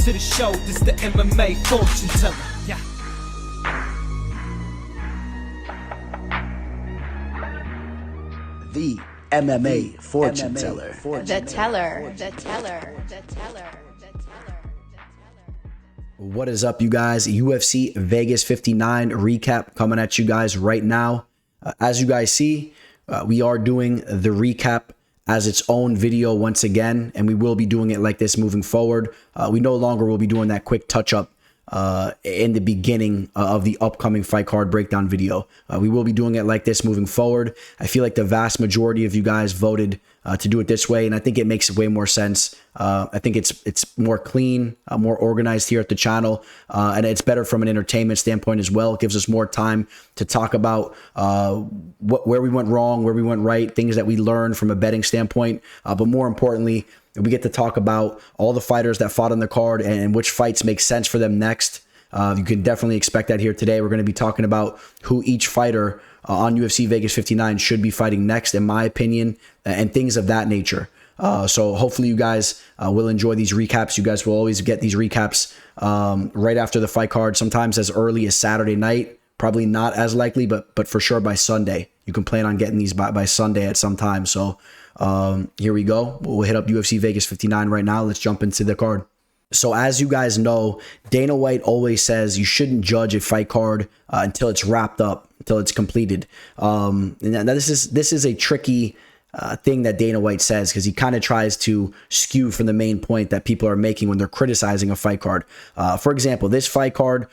to the show. This the MMA fortune teller. Yeah. The MMA fortune teller. The teller. What is up, you guys? UFC Vegas 59 recap coming at you guys right now. As you guys see, we are doing the recap as its own video once again, and we will be doing it like this moving forward. We no longer will be doing that quick touch-up in the beginning of the upcoming fight card breakdown video. We will be doing it like this moving forward. I feel like the vast majority of you guys voted to do it this way, and I think it makes way more sense. I think it's more clean, more organized here at the channel, and it's better from an entertainment standpoint as well. It gives us more time to talk about where we went wrong, where we went right, things that we learned from a betting standpoint, but more importantly, we get to talk about all the fighters that fought on the card and which fights make sense for them next. You can definitely expect that here today. We're going to be talking about who each fighter on UFC Vegas 59 should be fighting next, in my opinion, and things of that nature. So hopefully you guys will enjoy these recaps. You guys will always get these recaps right after the fight card, sometimes as early as Saturday night. Probably not as likely, but for sure by Sunday. You can plan on getting these by Sunday at some time. So here we go. We'll hit up UFC Vegas 59 right now. Let's jump into the card. So as you guys know, Dana White always says you shouldn't judge a fight card until it's wrapped up, until it's completed. And this is a tricky thing that Dana White says, because he kind of tries to skew from the main point that people are making when they're criticizing a fight card. For example, this fight card,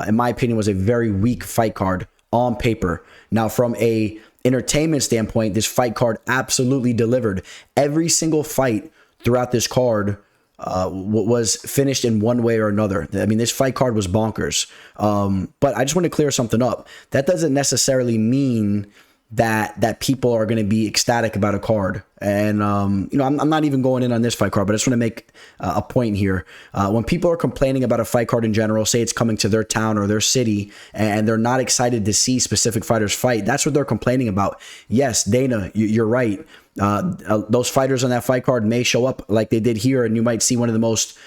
in my opinion, was a very weak fight card on paper. Now, from a entertainment standpoint, this fight card absolutely delivered. Every single fight throughout this card was finished in one way or another. I mean, this fight card was bonkers. But I just want to clear something up. That doesn't necessarily mean that people are going to be ecstatic about a card. And, I'm not even going in on this fight card, but I just want to make a point here. When people are complaining about a fight card in general, say it's coming to their town or their city, and they're not excited to see specific fighters fight, that's what they're complaining about. Yes, Dana, you're right. Those fighters on that fight card may show up like they did here, and you might see one of the most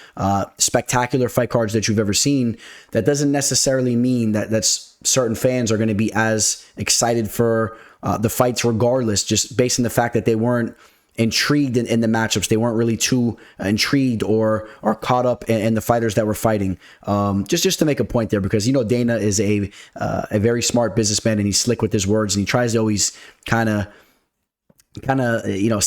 spectacular fight cards that you've ever seen. That doesn't necessarily mean that certain fans are going to be as excited for the fights regardless, just based on the fact that they weren't intrigued in the matchups. They weren't really too intrigued or caught up in the fighters that were fighting. Just to make a point there, because Dana is a very smart businessman, and he's slick with his words, and he tries to always kind of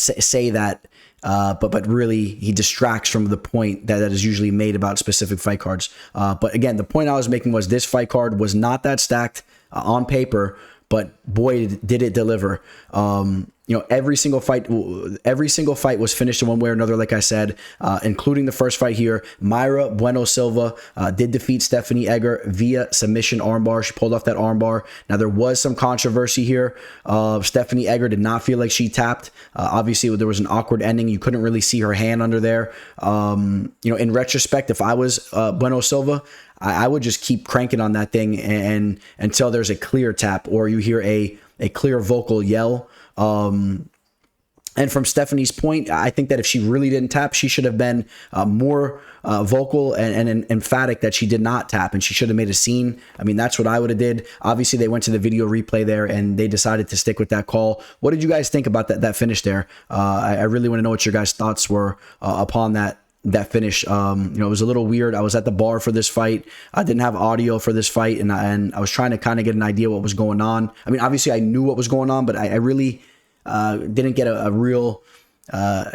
say that, but really he distracts from the point that is usually made about specific fight cards. But again, the point I was making was this fight card was not that stacked on paper, but boy, did it deliver. Every single fight was finished in one way or another, like I said, including the first fight here. Mayra Bueno Silva did defeat Stephanie Egger via submission armbar. She pulled off that armbar. Now, there was some controversy here. Stephanie Egger did not feel like she tapped. Obviously, there was an awkward ending. You couldn't really see her hand under there. In retrospect, if I was Bueno Silva, I would just keep cranking on that thing and until there's a clear tap or you hear a clear vocal yell. And from Stephanie's point, I think that if she really didn't tap, she should have been more vocal and emphatic that she did not tap, and she should have made a scene. I mean, that's what I would have did. Obviously, they went to the video replay there, and they decided to stick with that call. What did you guys think about that finish there? I really want to know what your guys' thoughts were upon that finish. It was a little weird. I was at the bar for this fight. I didn't have audio for this fight, and I was trying to kind of get an idea what was going on. I mean, obviously I knew what was going on, but I really didn't get a real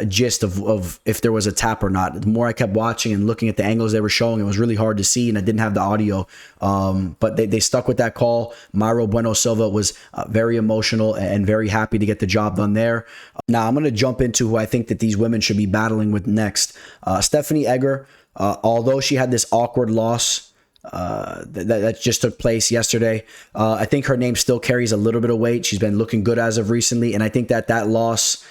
gist of if there was a tap or not. The more I kept watching and looking at the angles they were showing, it was really hard to see, and I didn't have the audio. But they stuck with that call. Mayra Bueno Silva was very emotional and very happy to get the job done there. Now I'm going to jump into who I think that these women should be battling with next. Stephanie Egger, although she had this awkward loss that just took place yesterday, I think her name still carries a little bit of weight. She's been looking good as of recently, and I think that loss,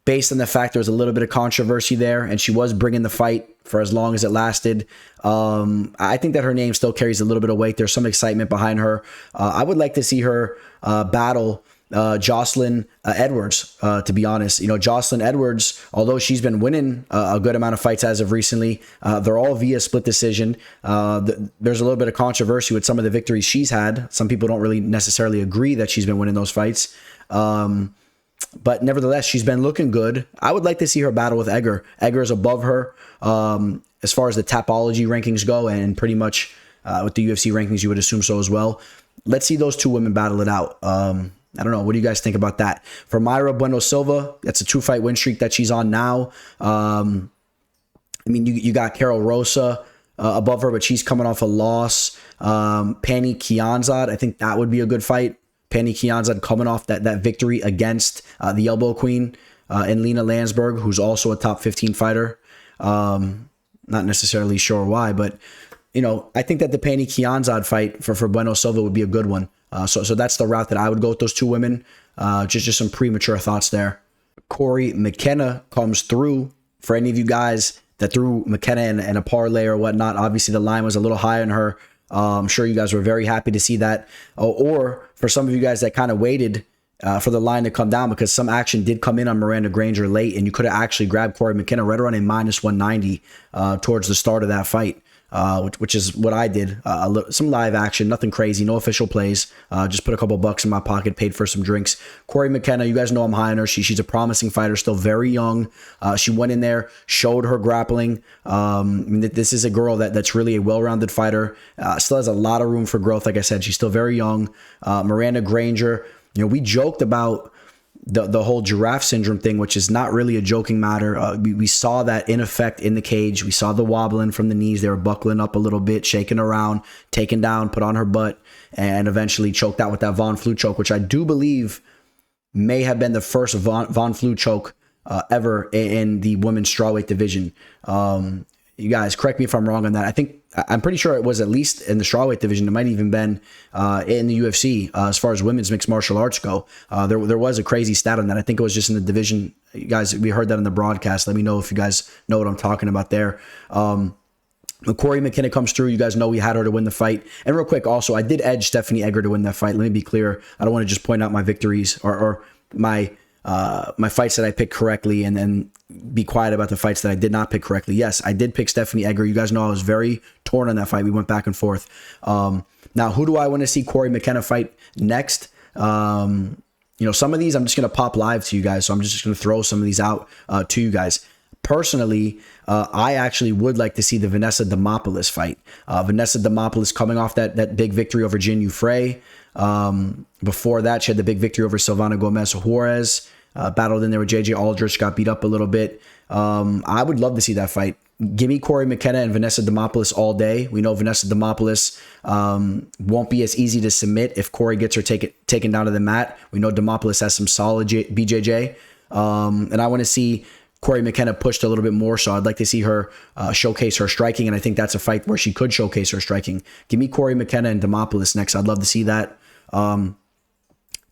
based on the fact there was a little bit of controversy there, and she was bringing the fight for as long as it lasted, I think that her name still carries a little bit of weight. There's some excitement behind her. I would like to see her battle Jocelyn Edwards, to be honest. You know, Jocelyn Edwards, although she's been winning a good amount of fights as of recently, they're all via split decision. There's a little bit of controversy with some of the victories she's had. Some people don't really necessarily agree that she's been winning those fights. But nevertheless, she's been looking good. I would like to see her battle with Egger. Egger is above her as far as the Tapology rankings go, and pretty much with the UFC rankings, you would assume so as well. Let's see those two women battle it out. I don't know. What do you guys think about that? For Mayra Bueno Silva, that's a 2-fight win streak that she's on now. I mean, you got Carol Rosa above her, but she's coming off a loss. Pani Kianzad, I think that would be a good fight. Pani Kianzad coming off that victory against the Elbow Queen and Lena Landsberg, who's also a top 15 fighter. Not necessarily sure why, but you know, I think that the Pani Kianzad fight for Bueno Silva would be a good one. So that's the route that I would go with those two women. Just some premature thoughts there. Corey McKenna comes through. For any of you guys that threw McKenna in a parlay or whatnot, obviously the line was a little high on her. I'm sure you guys were very happy to see that. Or for some of you guys that kind of waited for the line to come down, because some action did come in on Miranda Granger late, and you could have actually grabbed Corey McKenna right around a -190 towards the start of that fight. Which is what I did. Some live action, nothing crazy, no official plays. Just put a couple bucks in my pocket, paid for some drinks. Corey McKenna, you guys know I'm high on her. She's a promising fighter, still very young. She went in there, showed her grappling. I mean, this is a girl that's really a well-rounded fighter. Still has a lot of room for growth. Like I said, she's still very young. Miranda Granger, you know, we joked about the whole giraffe syndrome thing, which is not really a joking matter. We saw that in effect in the cage. We saw the wobbling from the knees. They were buckling up a little bit, shaking around, taken down, put on her butt, and eventually choked out with that Von Flue choke, which I do believe may have been the first Von Flue choke ever in the women's strawweight division. You guys, correct me if I'm wrong on that. I'm pretty sure it was at least in the strawweight division. It might even been in the UFC as far as women's mixed martial arts go. There was a crazy stat on that. I think it was just in the division. You guys, we heard that in the broadcast. Let me know if you guys know what I'm talking about there. Corey McKenna comes through. You guys know we had her to win the fight. And real quick, also, I did edge Stephanie Egger to win that fight. Let me be clear. I don't want to just point out my victories or my fights that I picked correctly and then be quiet about the fights that I did not pick correctly. Yes, I did pick Stephanie Egger. You guys know I was very torn on that fight. We went back and forth. Now, who do I want to see Corey McKenna fight next? You know, some of these I'm just going to pop live to you guys. So I'm just going to throw some of these out to you guys. Personally, I actually would like to see the Vanessa Demopoulos fight. Vanessa Demopoulos coming off that big victory over Jin Frey. Before that, she had the big victory over Silvana Gomez Juarez. Battled in there with JJ Aldrich, got beat up a little bit. I would love to see that fight. Give me Corey McKenna and Vanessa Demopoulos all day. We know Vanessa Demopoulos won't be as easy to submit if Corey gets her taken down to the mat. We know Demopoulos has some solid BJJ. And I want to see Corey McKenna pushed a little bit more, so I'd like to see her showcase her striking, and I think that's a fight where she could showcase her striking. Give me Corey McKenna and Demopoulos next. I'd love to see that.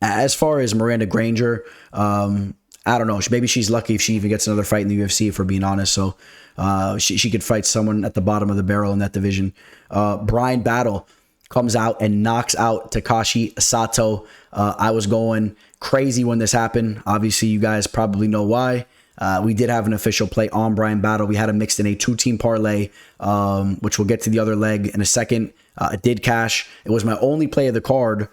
As far as Miranda Granger, I don't know. Maybe she's lucky if she even gets another fight in the UFC, if we're being honest. So she could fight someone at the bottom of the barrel in that division. Brian Battle comes out and knocks out Takashi Sato. I was going crazy when this happened. Obviously, you guys probably know why. We did have an official play on Brian Battle. We had him mixed in a 2-team parlay, which we'll get to the other leg in a second. It did cash. It was my only play of the card,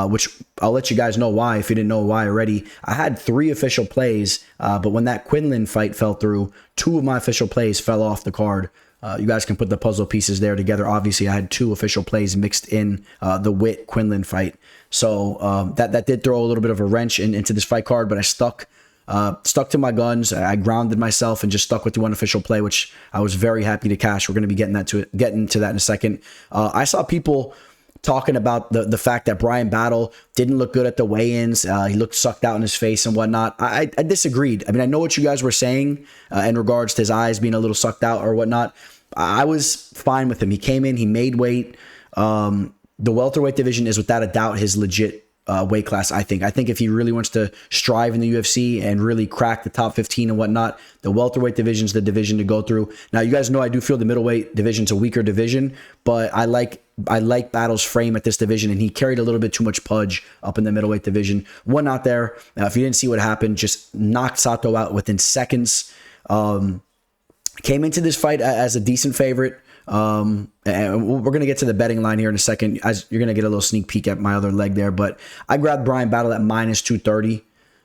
which I'll let you guys know why if you didn't know why already. I had 3 official plays, but when that Quinlan fight fell through, 2 of my official plays fell off the card. You guys can put the puzzle pieces there together. Obviously, I had 2 official plays mixed in the Witt Quinlan fight. So that did throw a little bit of a wrench into this fight card, but I stuck to my guns. I grounded myself and just stuck with the one official play, which I was very happy to cash. We're going to be getting to that in a second. I saw people talking about the fact that Brian Battle didn't look good at the weigh-ins. He looked sucked out in his face and whatnot. I disagreed. I mean, I know what you guys were saying in regards to his eyes being a little sucked out or whatnot. I was fine with him. He came in, he made weight. The welterweight division is without a doubt his legit weight class, I think. I think if he really wants to strive in the UFC and really crack the top 15 and whatnot, the welterweight division is the division to go through. Now, you guys know I do feel the middleweight division's a weaker division, but I like like Battle's frame at this division, and he carried a little bit too much pudge up in the middleweight division. Went out there. If you didn't see what happened, just knocked Sato out within seconds. Came into this fight as a decent favorite. And we're going to get to the betting line here in a second, as you're going to get a little sneak peek at my other leg there. But I grabbed Bryan Battle at minus 230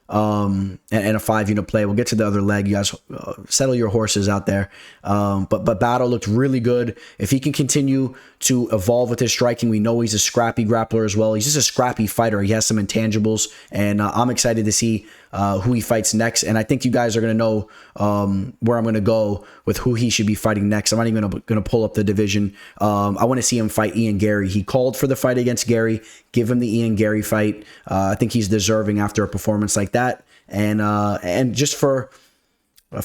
and a 5-unit play. We'll get to the other leg. You guys settle your horses out there. But Battle looked really good. If he can continue to evolve with his striking, we know he's a scrappy grappler as well. He's just a scrappy fighter. He has some intangibles, and I'm excited to see who he fights next. And I think you guys are going to know where I'm going to go with who he should be fighting next. I'm not even going to pull up the division. I want to see him fight Ian Gary. He called for the fight against Gary. Give him the Ian Gary fight. I think he's deserving after a performance like that. And just for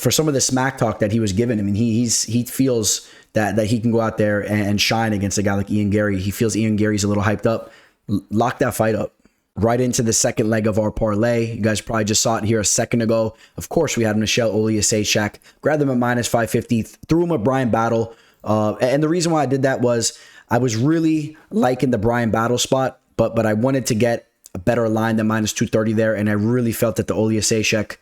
some of the smack talk that he was given, I mean, he feels that he can go out there and shine against a guy like Ian Gary. He feels Ian Gary's a little hyped up. Lock that fight up. Right into the second leg of our parlay. You guys probably just saw it here a second ago. Of course, we had Michelle Oleksiejczuk. Grabbed them at minus 550. Threw him a Bryan Battle. And the reason why I did that was I was really liking the Bryan Battle spot, but I wanted to get a better line than minus 230 there. And I really felt that the Oleksiejczuk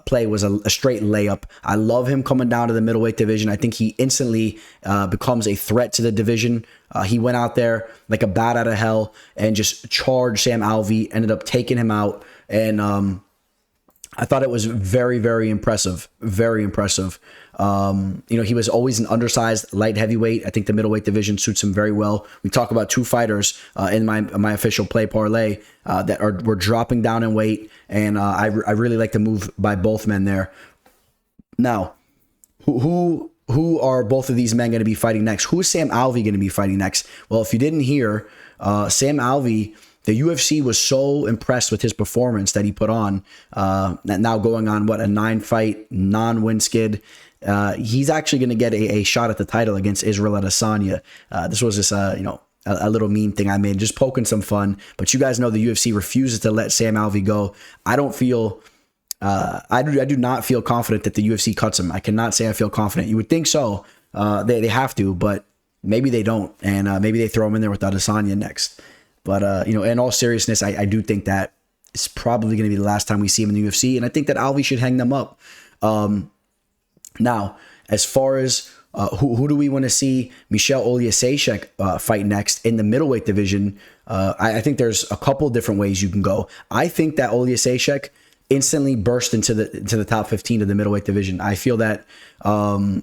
play was a straight layup. I love him coming down to the middleweight division. I think he instantly becomes a threat to the division. He went out there like a bat out of hell and just charged Sam Alvey, ended up taking him out. And I thought it was very, very impressive. Very impressive. He was always an undersized light heavyweight. I think the middleweight division suits him very well. We talk about two fighters in my official play parlay that were dropping down in weight, and I really like the move by both men there. Now, who are both of these men going to be fighting next? Who is Sam Alvey going to be fighting next? Well, if you didn't hear, Sam Alvey, the UFC was so impressed with his performance that he put on, now going on, a 9-fight, non-win skid. He's actually going to get a shot at the title against Israel Adesanya. This was just, a little meme thing I made, just poking some fun. But you guys know the UFC refuses to let Sam Alvey go. I don't feel... I do not feel confident that the UFC cuts him. I cannot say I feel confident. You would think so. They have to, but maybe they don't. And maybe they throw him in there with Adesanya next. But, in all seriousness, I do think that it's probably going to be the last time we see him in the UFC. And I think that Alvey should hang them up. Now, as far as who do we want to see Michelle Oleksiejczuk fight next in the middleweight division, I think there's a couple different ways you can go. I think that Oleksiejczuk instantly burst into the top 15 of the middleweight division. I feel that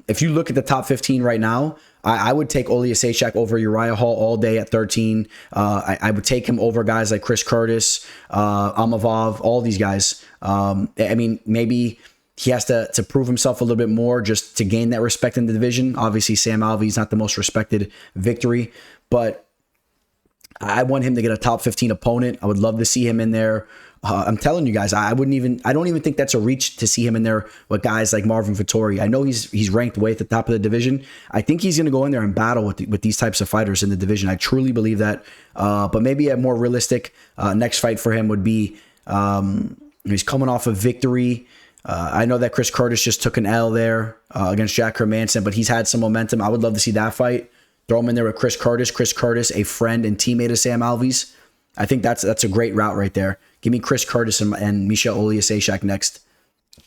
if you look at the top 15 right now, I would take Oleksiejczuk over Uriah Hall all day at 13. I would take him over guys like Chris Curtis, Amavov, all these guys. I mean, maybe he has to prove himself a little bit more just to gain that respect in the division. Obviously, Sam Alvey's not the most respected victory, but I want him to get a top 15 opponent. I would love to see him in there. I'm telling you guys, I don't even think that's a reach to see him in there with guys like Marvin Vettori. I know he's ranked way at the top of the division. I think he's going to go in there and battle with these types of fighters in the division. I truly believe that. But maybe a more realistic next fight for him would be he's coming off a victory. I know that Chris Curtis just took an L there against Jack Hermanson, but he's had some momentum. I would love to see that fight. Throw him in there with Chris Curtis. Chris Curtis, a friend and teammate of Sam Alvey's. I think that's a great route right there. Give me Chris Curtis and Michelle Oleksiejczuk next.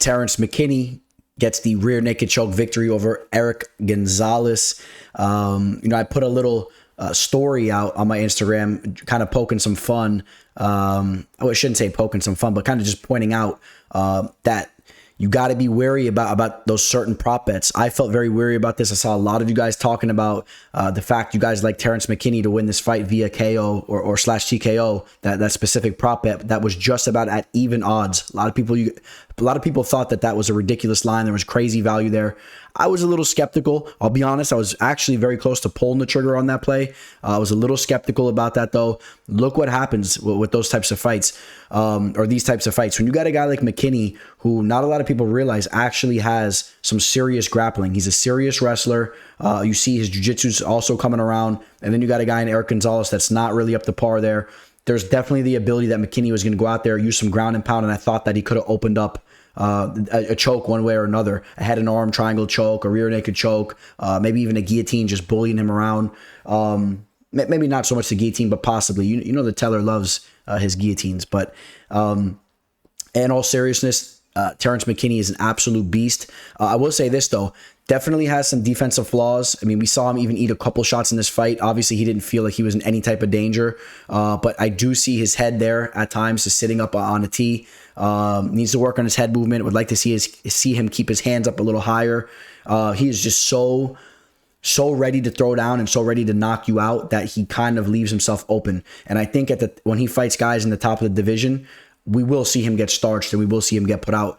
Terrence McKinney gets the rear naked choke victory over Eric Gonzalez. I put a little story out on my Instagram, kind of poking some fun. I shouldn't say poking some fun, but kind of just pointing out that you got to be wary about those certain prop bets. I felt very wary about this. I saw a lot of you guys talking about the fact you guys like Terrence McKinney to win this fight via KO or slash TKO, that specific prop bet that was just about at even odds. A lot of people thought that was a ridiculous line. There was crazy value there. I was a little skeptical. I'll be honest. I was actually very close to pulling the trigger on that play. I was a little skeptical about that, though. Look what happens with those types of fights, or these types of fights. When you got a guy like McKinney, who not a lot of people realize actually has some serious grappling. He's a serious wrestler. You see his jiu-jitsu's also coming around. And then you got a guy in Eric Gonzalez that's not really up to par there. There's definitely the ability that McKinney was going to go out there, use some ground and pound, and I thought that he could have opened up a choke one way or another. I had an arm triangle choke, a rear naked choke, maybe even a guillotine just bullying him around. maybe not so much the guillotine, but possibly. You know the Teller loves his guillotines. But in all seriousness, Terrence McKinney is an absolute beast. I will say this, though. Definitely has some defensive flaws. I mean, we saw him even eat a couple shots in this fight. Obviously, he didn't feel like he was in any type of danger. But I do see his head there at times, just sitting up on a tee. Needs to work on his head movement. Would like to see him keep his hands up a little higher. He is just so ready to throw down and so ready to knock you out that he kind of leaves himself open. And I think when he fights guys in the top of the division, we will see him get starched and we will see him get put out.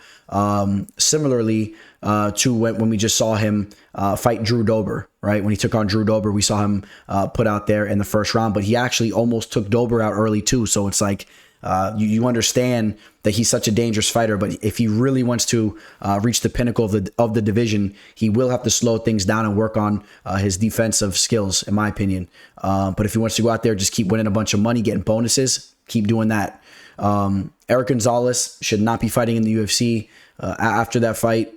Similarly to when we just saw him fight Drew Dober, right? When he took on Drew Dober, we saw him put out there in the first round, but he actually almost took Dober out early too. So it's like you understand that he's such a dangerous fighter, but if he really wants to reach the pinnacle of the division, he will have to slow things down and work on his defensive skills, in my opinion. But if he wants to go out there, just keep winning a bunch of money, getting bonuses, keep doing that. Eric Gonzalez should not be fighting in the UFC after that fight.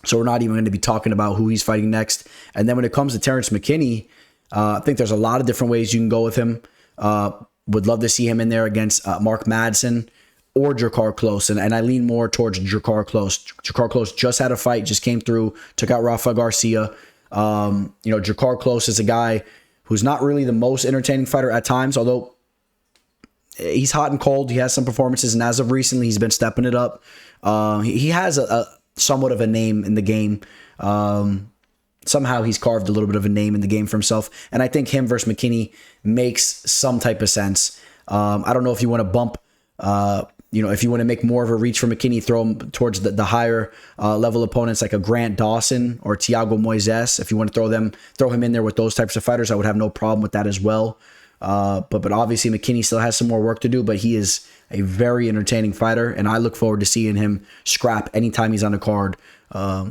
So we're not even going to be talking about who he's fighting next. And then when it comes to Terrence McKinney, I think there's a lot of different ways you can go with him. Would love to see him in there against Mark Madsen or Jakar Close. And I lean more towards Jakar Close. Jakar Close just had a fight, just came through, took out Rafa Garcia. Jakar Close is a guy who's not really the most entertaining fighter at times, although he's hot and cold. He has some performances, and as of recently, he's been stepping it up. He has a somewhat of a name in the game. Somehow he's carved a little bit of a name in the game for himself, and I think him versus McKinney makes some type of sense. I don't know if you want to bump, if you want to make more of a reach for McKinney, throw him towards the higher level opponents like a Grant Dawson or Thiago Moises. If you want to throw him in there with those types of fighters, I would have no problem with that as well. But obviously McKinney still has some more work to do, but he is a very entertaining fighter, and I look forward to seeing him scrap anytime he's on the card.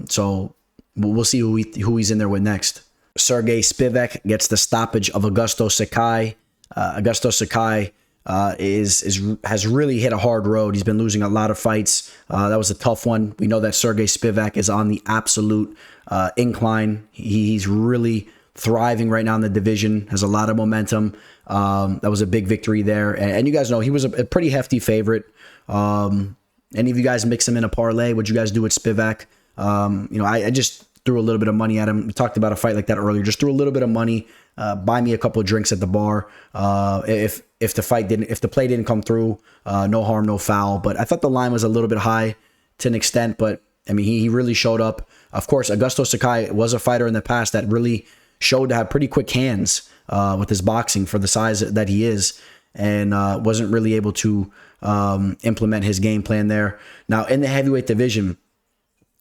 So we'll see who he's in there with next. Sergey Spivak gets the stoppage of Augusto Sakai. Augusto Sakai has really hit a hard road. He's been losing a lot of fights. That was a tough one. We know that Sergey Spivak is on the absolute incline. He's really thriving right now in the division, has a lot of momentum. That was a big victory there. And you guys know he was a pretty hefty favorite. Any of you guys mix him in a parlay? What'd you guys do with Spivak? I just threw a little bit of money at him. We talked about a fight like that earlier. Just threw a little bit of money. Buy me a couple of drinks at the bar. If the play didn't come through, no harm, no foul. But I thought the line was a little bit high to an extent. But I mean, he really showed up. Of course, Augusto Sakai was a fighter in the past that really showed to have pretty quick hands with his boxing for the size that he is, and wasn't really able to implement his game plan there. Now, in the heavyweight division,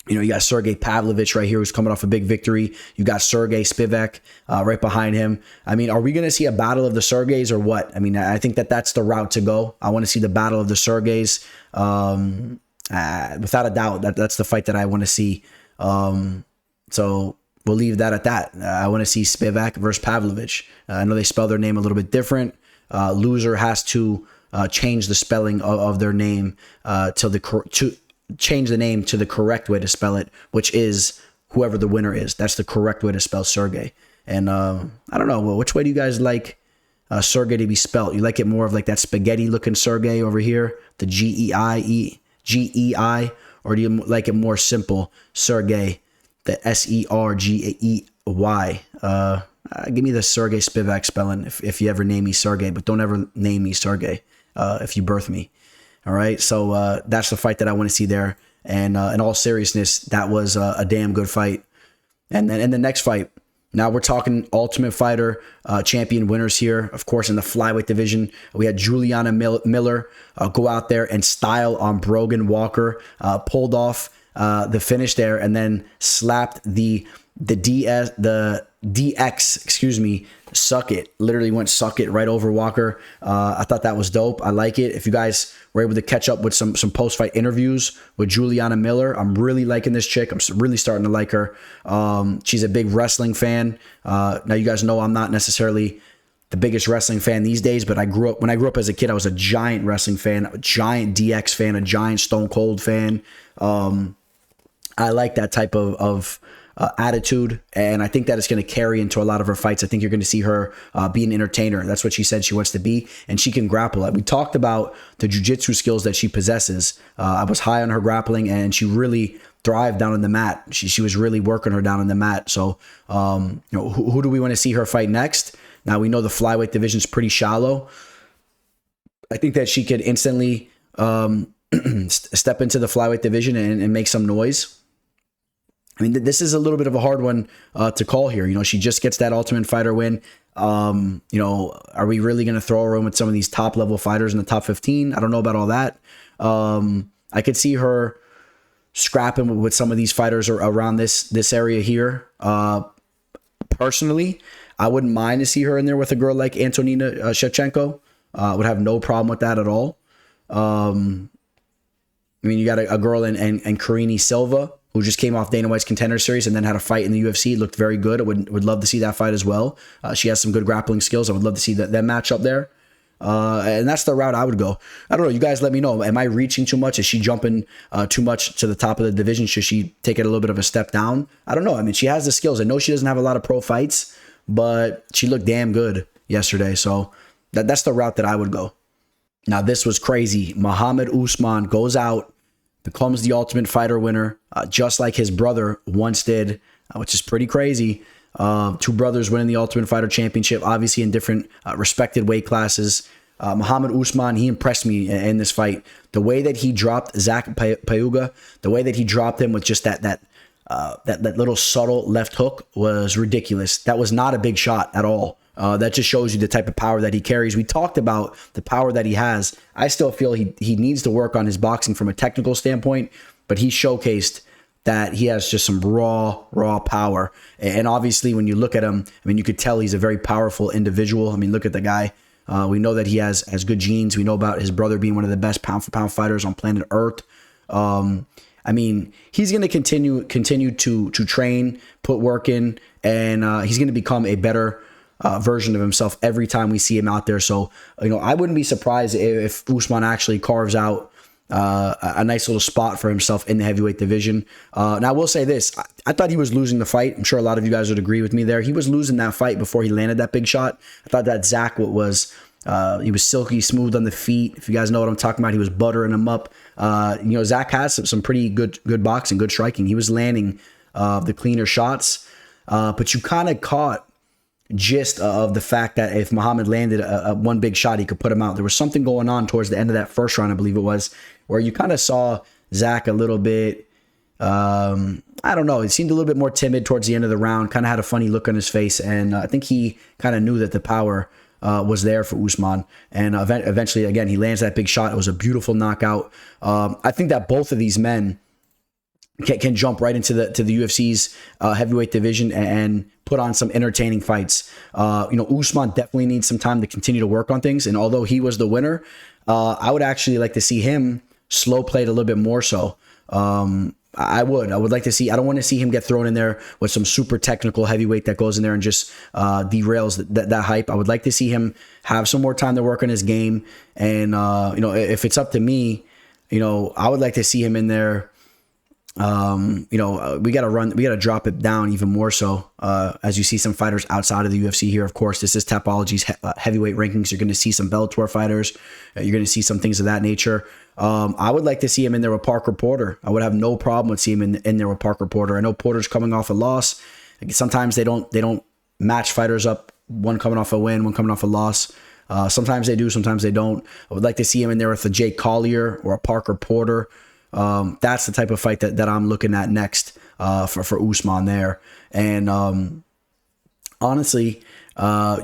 you got Sergey Pavlovich right here who's coming off a big victory. You got Sergey Spivak right behind him. I mean, are we going to see a battle of the Sergeys or what? I mean, I think that's the route to go. I want to see the battle of the Sergeys. Without a doubt, that's the fight that I want to see. So we'll leave that at that. I want to see Spivak versus Pavlovich. I know they spell their name a little bit different. Loser has to change the spelling of their name to change the name to the correct way to spell it, which is whoever the winner is. That's the correct way to spell Sergey. And I don't know. Well, which way do you guys like Sergey to be spelled? You like it more of like that spaghetti looking Sergey over here, the G-E-I, or do you like it more simple, Sergey, the S-E-R-G-E-Y? Give me the Sergey Spivak spelling if you ever name me Sergey, but don't ever name me Sergey if you birth me. All right, so that's the fight that I want to see there. And in all seriousness, that was a damn good fight. And then in the next fight, now we're talking Ultimate Fighter champion winners here. Of course, in the flyweight division, we had Juliana Miller go out there and style on Brogan Walker, pulled off the finish there, and then slapped the DX, suck it. Literally went suck it right over Walker. I thought that was dope. I like it. If you guys were able to catch up with some post-fight interviews with Juliana Miller, I'm really liking this chick. I'm really starting to like her. She's a big wrestling fan. Now you guys know I'm not necessarily the biggest wrestling fan these days, but when I grew up as a kid, I was a giant wrestling fan, a giant DX fan, a giant Stone Cold fan. I like that type of attitude, and I think that is going to carry into a lot of her fights. I think you're going to see her be an entertainer. That's what she said she wants to be, and she can grapple. We talked about the jiu-jitsu skills that she possesses. I was high on her grappling, and she really thrived down on the mat. She was really working her down on the mat. So, who do we want to see her fight next? Now, we know the flyweight division is pretty shallow. I think that she could instantly step into the flyweight division and make some noise. I mean, this is a little bit of a hard one to call here. She just gets that Ultimate Fighter win. Are we really going to throw her in with some of these top level fighters in the top 15? I don't know about all that. I could see her scrapping with some of these fighters around this area here. Personally, I wouldn't mind to see her in there with a girl like Antonina Shevchenko. Would have no problem with that at all. You got a girl in Karini Silva, who just came off Dana White's Contender Series and then had a fight in the UFC. Looked very good. I would love to see that fight as well. She has some good grappling skills. I would love to see that match up there. And that's the route I would go. I don't know. You guys let me know. Am I reaching too much? Is she jumping too much to the top of the division? Should she take it a little bit of a step down? I don't know. I mean, she has the skills. I know she doesn't have a lot of pro fights, but she looked damn good yesterday. So that's the route that I would go. Now, this was crazy. Muhammad Usman goes out, becomes the Ultimate Fighter winner, just like his brother once did, which is pretty crazy. Two brothers winning the Ultimate Fighter Championship, obviously in different respected weight classes. Muhammad Usman, he impressed me in this fight. The way that he dropped Zach Payuga, the way that he dropped him with just that little subtle left hook was ridiculous. That was not a big shot at all. That just shows you the type of power that he carries. We talked about the power that he has. I still feel he needs to work on his boxing from a technical standpoint, but he showcased that he has just some raw power. And obviously, when you look at him, I mean, you could tell he's a very powerful individual. I mean, look at the guy. We know that he has good genes. We know about his brother being one of the best pound-for-pound fighters on planet Earth. I mean, he's going to continue to train, put work in, and he's going to become a better version of himself every time we see him out there. So, I wouldn't be surprised if Usman actually carves out a nice little spot for himself in the heavyweight division. Now, I will say this. I thought he was losing the fight. I'm sure a lot of you guys would agree with me there. He was losing that fight before he landed that big shot. I thought that Zach was silky smooth on the feet. If you guys know what I'm talking about, he was buttering him up. Zach has some pretty good boxing, good striking. He was landing the cleaner shots, but you kind of caught gist of the fact that if Muhammad landed a one big shot, he could put him out. There was something going on towards the end of that first round, I believe it was, where you kind of saw Zach a little bit, I don't know, he seemed a little bit more timid towards the end of the round, kind of had a funny look on his face, and I think he kind of knew that the power was there for Usman, and eventually, again, he lands that big shot. It was a beautiful knockout. I think that both of these men can jump right into the UFC's heavyweight division and put on some entertaining fights. Usman definitely needs some time to continue to work on things. And although he was the winner, I would actually like to see him slow play it a little bit more so. I would like to see, I don't want to see him get thrown in there with some super technical heavyweight that goes in there and just derails that hype. I would like to see him have some more time to work on his game. And, if it's up to me, I would like to see him in there. We got to drop it down even more so as you see some fighters outside of the UFC here. Of course, this is Tapology's heavyweight rankings. You're going to see some Bellator fighters. You're going to see some things of that nature. I would like to see him in there with Parker Porter. I would have no problem with seeing him in there with Parker Porter. I know Porter's coming off a loss. Sometimes they don't match fighters up, one coming off a win, one coming off a loss. Sometimes they do, sometimes they don't. I would like to see him in there with a Jake Collier or a Parker Porter. That's the type of fight that I'm looking at next for Usman there. And honestly,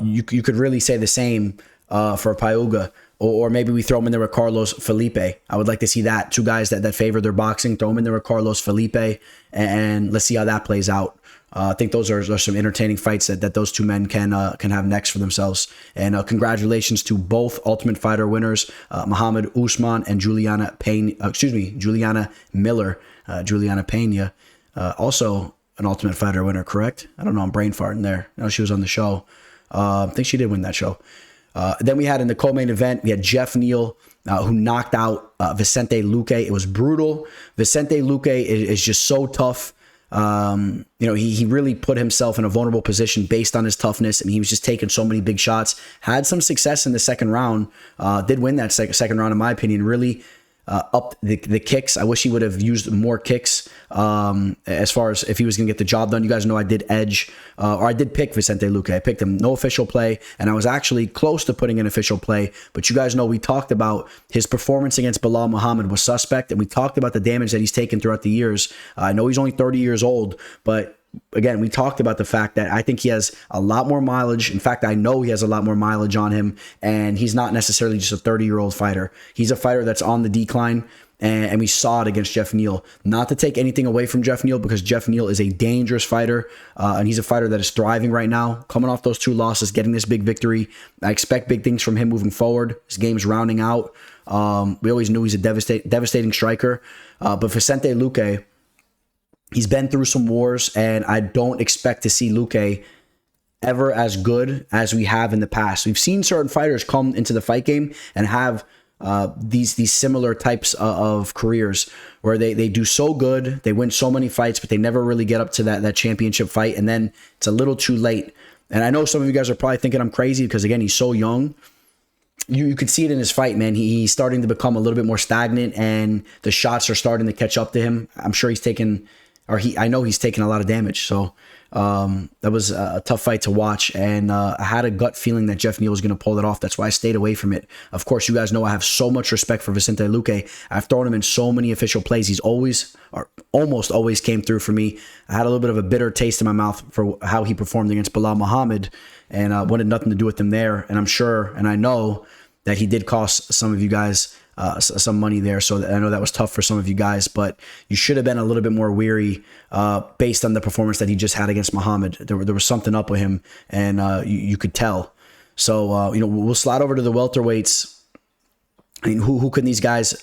you could really say the same for Payuga, or maybe we throw him in there with Carlos Felipe. I would like to see that. Two guys that favor their boxing, throw him in there with Carlos Felipe, and let's see how that plays out. I think those are some entertaining fights that those two men can have next for themselves. And congratulations to both Ultimate Fighter winners, Muhammad Usman and Juliana Miller. Juliana Pena, also an Ultimate Fighter winner, correct? I don't know, I'm brain farting there. I know she was on the show. I think she did win that show. Then we had in the co-main event, we had Jeff Neal, who knocked out Vicente Luque. It was brutal. Vicente Luque is just so tough. He really put himself in a vulnerable position based on his toughness. I mean, he was just taking so many big shots, had some success in the second round, did win that second round, in my opinion, really up the kicks. I wish he would have used more kicks as far as if he was going to get the job done. You guys know I did I did pick Vicente Luque. I picked him, no official play, and I was actually close to putting an official play. But you guys know we talked about his performance against Belal Muhammad was suspect, and we talked about the damage that he's taken throughout the years. I know he's only 30 years old, but again, we talked about the fact that I think he has a lot more mileage. In fact, I know he has a lot more mileage on him, and he's not necessarily just a 30-year-old fighter. He's a fighter that's on the decline, and we saw it against Jeff Neal. Not to take anything away from Jeff Neal, because Jeff Neal is a dangerous fighter, and he's a fighter that is thriving right now, coming off those 2 losses, getting this big victory. I expect big things from him moving forward. His game's rounding out. We always knew he's a devastating striker, but Vicente Luque, he's been through some wars, and I don't expect to see Luque ever as good as we have in the past. We've seen certain fighters come into the fight game and have these similar types of careers where they do so good, they win so many fights, but they never really get up to that championship fight, and then it's a little too late. And I know some of you guys are probably thinking I'm crazy because, again, he's so young. You could see it in his fight, man. He's starting to become a little bit more stagnant, and the shots are starting to catch up to him. I'm sure he's taken... I know he's taken a lot of damage. So that was a tough fight to watch. And I had a gut feeling that Jeff Neal was going to pull it off. That's why I stayed away from it. Of course, you guys know I have so much respect for Vicente Luque. I've thrown him in so many official plays. He's always, or almost always, came through for me. I had a little bit of a bitter taste in my mouth for how he performed against Belal Muhammad, and wanted nothing to do with him there. And I'm sure, and I know that he did cost some of you guys some money there. So I know that was tough for some of you guys, but you should have been a little bit more weary based on the performance that he just had against Muhammad. There was something up with him, and you could tell. So, we'll slide over to the welterweights. I mean, who can these guys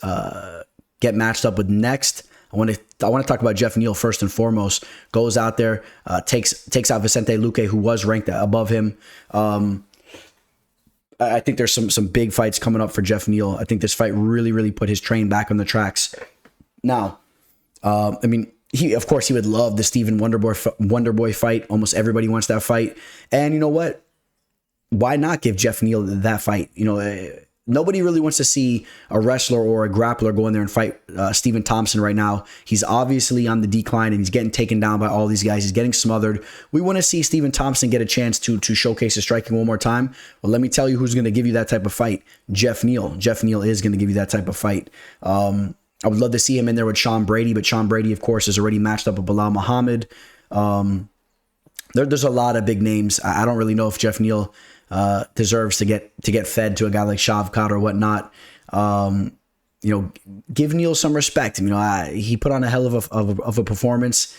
get matched up with next? I want to talk about Jeff Neal first and foremost. Goes out there, takes out Vicente Luque, who was ranked above him. I think there's some big fights coming up for Jeff Neal. I think this fight really put his train back on the tracks. Now, I mean, he would love the Steven Wonderboy fight. Almost everybody wants that fight. And you know what? Why not give Jeff Neal that fight? Nobody really wants to see a wrestler or a grappler go in there and fight Stephen Thompson right now. He's obviously on the decline, and he's getting taken down by all these guys. He's getting smothered. We want to see Stephen Thompson get a chance to showcase his striking one more time. Well, let me tell you who's going to give you that type of fight. Jeff Neal. Jeff Neal is going to give you that type of fight. I would love to see him in there with Sean Brady, but Sean Brady, of course, is already matched up with Belal Muhammad. There's a lot of big names. I don't really know if Jeff Neal deserves to get fed to a guy like Shavkat or whatnot. Give Neal some respect. He put on a hell of a performance.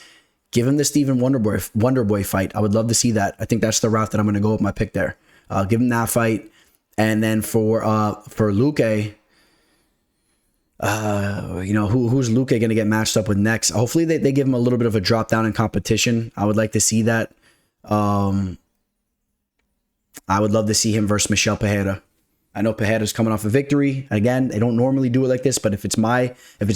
Give him the Steven Wonderboy fight. I would love to see that. I think that's the route that I'm going to go with my pick there. Give him that fight, and then for Luque, who's Luque going to get matched up with next? Hopefully they give him a little bit of a drop down in competition. I would like to see that. I would love to see him versus Michel Pereira. I know Pereira's coming off a victory. Again, they don't normally do it like this, but if it's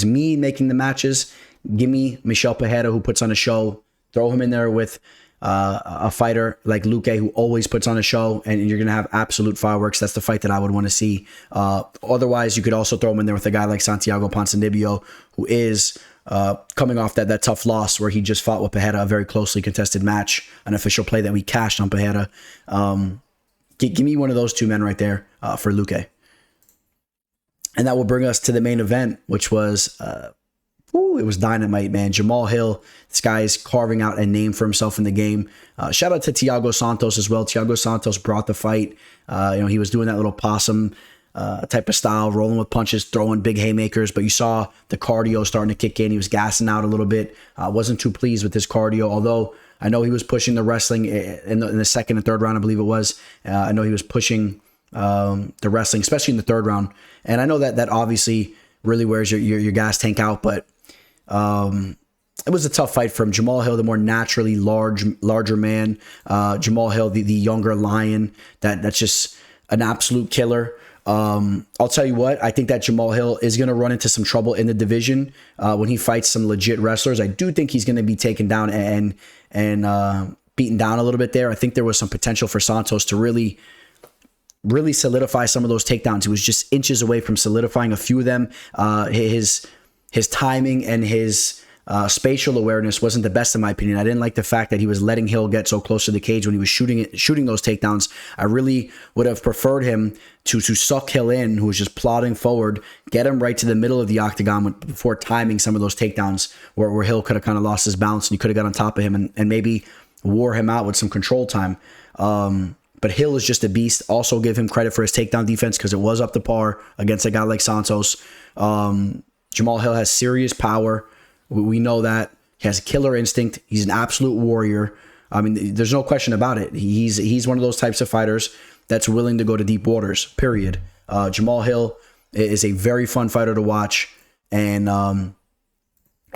me making the matches, give me Michel Pereira, who puts on a show. Throw him in there with a fighter like Luque, who always puts on a show, and you're going to have absolute fireworks. That's the fight that I would want to see. Otherwise, you could also throw him in there with a guy like Santiago Ponzinibbio, who is coming off that tough loss where he just fought with Pereira, a very closely contested match, an official play that we cashed on Pereira. Give me one of those two men right there for Luque. And that will bring us to the main event, which was, it was dynamite, man. Jamahal Hill, this guy is carving out a name for himself in the game. Shout out to Thiago Santos as well. Thiago Santos brought the fight. He was doing that little possum type of style, rolling with punches, throwing big haymakers, but you saw the cardio starting to kick in. He was gassing out a little bit. Wasn't too pleased with his cardio, although I know he was pushing the wrestling in the second and third round, I believe it was. I know he was pushing the wrestling, especially in the third round. And I know that obviously really wears your gas tank out, but it was a tough fight for him. Jamahal Hill, the more naturally larger man. Jamahal Hill, the younger lion, that's just an absolute killer. I'll tell you what, I think that Jamahal Hill is going to run into some trouble in the division when he fights some legit wrestlers. I do think he's going to be taken down and beaten down a little bit there. I think there was some potential for Santos to really solidify some of those takedowns. He was just inches away from solidifying a few of them. His timing and his spatial awareness wasn't the best in my opinion. I didn't like the fact that he was letting Hill get so close to the cage when he was shooting those takedowns. I really would have preferred him to suck Hill in, who was just plodding forward, get him right to the middle of the octagon before timing some of those takedowns where Hill could have kind of lost his balance and he could have got on top of him and maybe wore him out with some control time. But Hill is just a beast. Also give him credit for his takedown defense because it was up to par against a guy like Santos. Jamahal Hill has serious power. We know that. He has a killer instinct. He's an absolute warrior. I mean, there's no question about it. He's one of those types of fighters that's willing to go to deep waters, period. Jamahal Hill is a very fun fighter to watch. And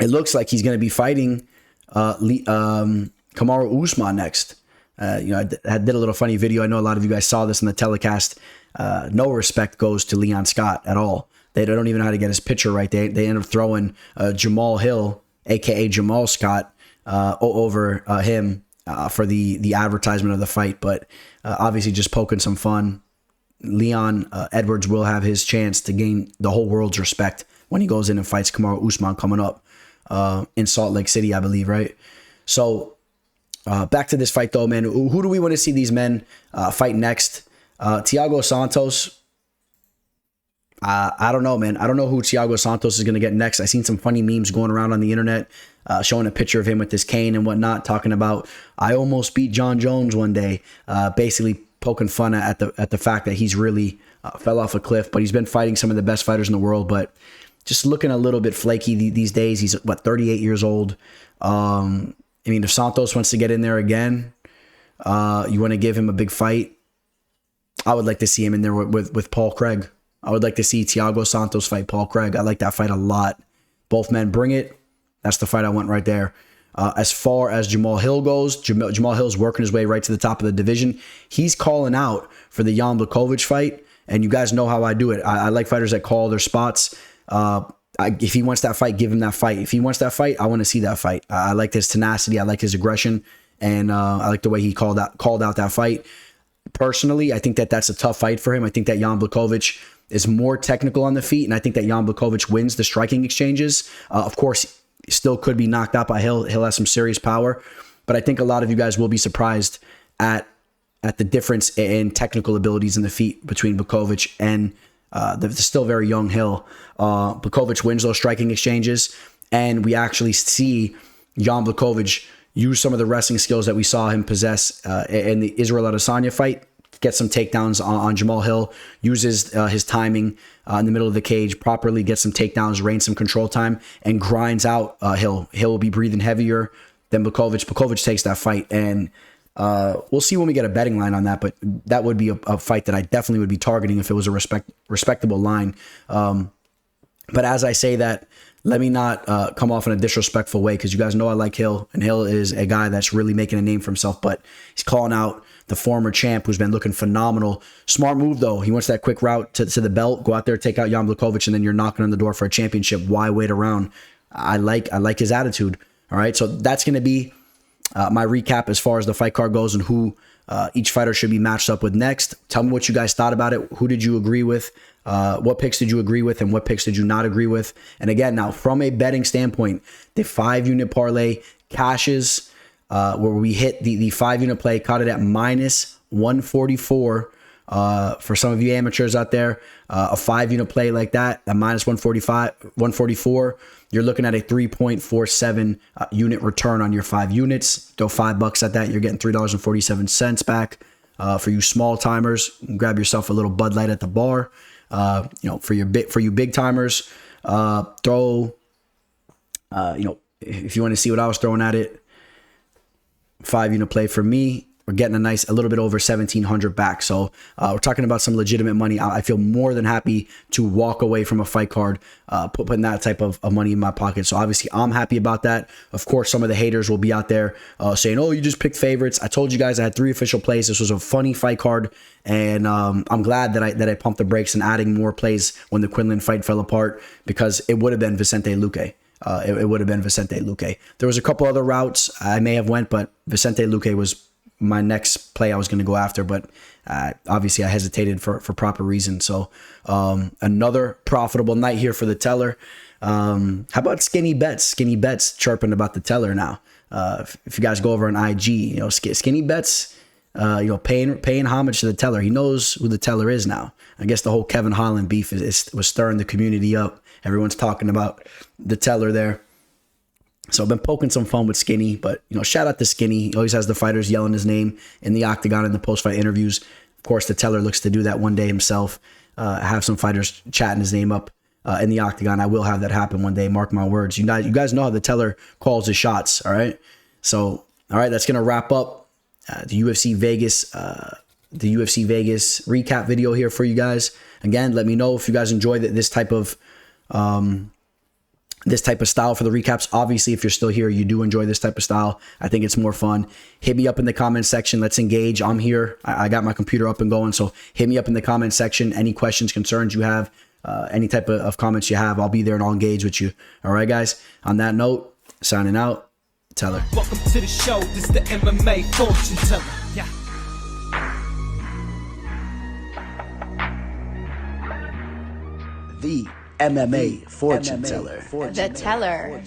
it looks like he's going to be fighting Kamaru Usman next. I did a little funny video. I know a lot of you guys saw this in the telecast. No respect goes to Leon Scott at all. They don't even know how to get his picture right. They end up throwing Jamahal Hill, a.k.a. Jamal Scott, over him for the advertisement of the fight. But obviously just poking some fun. Leon Edwards will have his chance to gain the whole world's respect when he goes in and fights Kamaru Usman coming up in Salt Lake City, I believe, right? So back to this fight, though, man. Who do we want to see these men fight next? Thiago Santos. I don't know, man. I don't know who Thiago Santos is going to get next. I seen some funny memes going around on the internet showing a picture of him with this cane and whatnot, talking about, I almost beat John Jones one day, basically poking fun at the fact that he's really fell off a cliff, but he's been fighting some of the best fighters in the world, but just looking a little bit flaky these days. He's, 38 years old. I mean, if Santos wants to get in there again, you want to give him a big fight, I would like to see him in there with Paul Craig. I would like to see Thiago Santos fight Paul Craig. I like that fight a lot. Both men bring it. That's the fight I want right there. As far as Jamahal Hill goes, Jamahal Hill's working his way right to the top of the division. He's calling out for the Jan Blachowicz fight, and you guys know how I do it. I like fighters that call their spots. If he wants that fight, give him that fight. If he wants that fight, I want to see that fight. I like his tenacity. I like his aggression, and I like the way he called out that fight. Personally, I think that's a tough fight for him. I think that Jan Blachowicz is more technical on the feet, and I think that Jan Blachowicz wins the striking exchanges. Of course, still could be knocked out by Hill. Hill has some serious power, but I think a lot of you guys will be surprised at the difference in technical abilities in the feet between Blachowicz and the still very young Hill. Blachowicz wins those striking exchanges, and we actually see Jan Blachowicz use some of the wrestling skills that we saw him possess in the Israel Adesanya fight. Get some takedowns on Jamahal Hill, uses his timing in the middle of the cage properly, gets some takedowns, reigns some control time, and grinds out Hill. Hill will be breathing heavier than Blachowicz. Blachowicz takes that fight, and we'll see when we get a betting line on that, but that would be a fight that I definitely would be targeting if it was a respectable line. But as I say that, let me not come off in a disrespectful way, because you guys know I like Hill, and Hill is a guy that's really making a name for himself, but he's calling out the former champ who's been looking phenomenal. Smart move, though. He wants that quick route to the belt. Go out there, take out Jan Blachowicz, and then you're knocking on the door for a championship. Why wait around? I like his attitude. All right, so that's going to be my recap as far as the fight card goes and who each fighter should be matched up with next. Tell me what you guys thought about it. Who did you agree with? What picks did you agree with, and what picks did you not agree with? And again, now from a betting standpoint, the 5-unit parlay cashes where we hit the 5-unit play, caught it at minus 144. For some of you amateurs out there, a 5-unit play like that, at minus 144, you're looking at a 3.47 unit return on your 5 units. Throw $5 at that, you're getting $3.47 back. For you small timers, grab yourself a little Bud Light at the bar. For you big timers, throw, if you want to see what I was throwing at it, 5-unit play for me, we're getting a little bit over 1,700 back. So we're talking about some legitimate money. I feel more than happy to walk away from a fight card, putting that type of money in my pocket. So obviously I'm happy about that. Of course, some of the haters will be out there saying, oh, you just picked favorites. I told you guys I had 3 official plays. This was a funny fight card. And I'm glad that I pumped the brakes and adding more plays when the Quinlan fight fell apart, because it would have been Vicente Luque. It would have been Vicente Luque. There was a couple other routes I may have went, but Vicente Luque was my next play I was going to go after, but obviously I hesitated for proper reason. So another profitable night here for the teller. How about Skinny Bets? Skinny Bets chirping about the teller now. If you guys go over on IG, you know, Skinny Bets, you know, paying homage to the teller. He knows who the teller is now. I guess the whole Kevin Holland beef was stirring the community up. Everyone's talking about the teller there. So I've been poking some fun with Skinny, but, you know, shout out to Skinny. He always has the fighters yelling his name in the octagon in the post-fight interviews. Of course, the teller looks to do that one day himself. Have some fighters chatting his name up in the octagon. I will have that happen one day. Mark my words. You guys know how the teller calls his shots. All right. So, all right, that's gonna wrap up the UFC Vegas recap video here for you guys. Again, let me know if you guys enjoy this type of style for the recaps. Obviously, if you're still here, you do enjoy this type of style. I think it's more fun. Hit me up in the comment section. Let's engage. I'm here. I got my computer up and going. So hit me up in the comment section. Any questions, concerns you have, any type of comments you have, I'll be there and I'll engage with you. All right, guys. On that note, signing out. Teller. Welcome to the show. This is the MMA fortune teller. Yeah. The MMA fortune teller. The teller.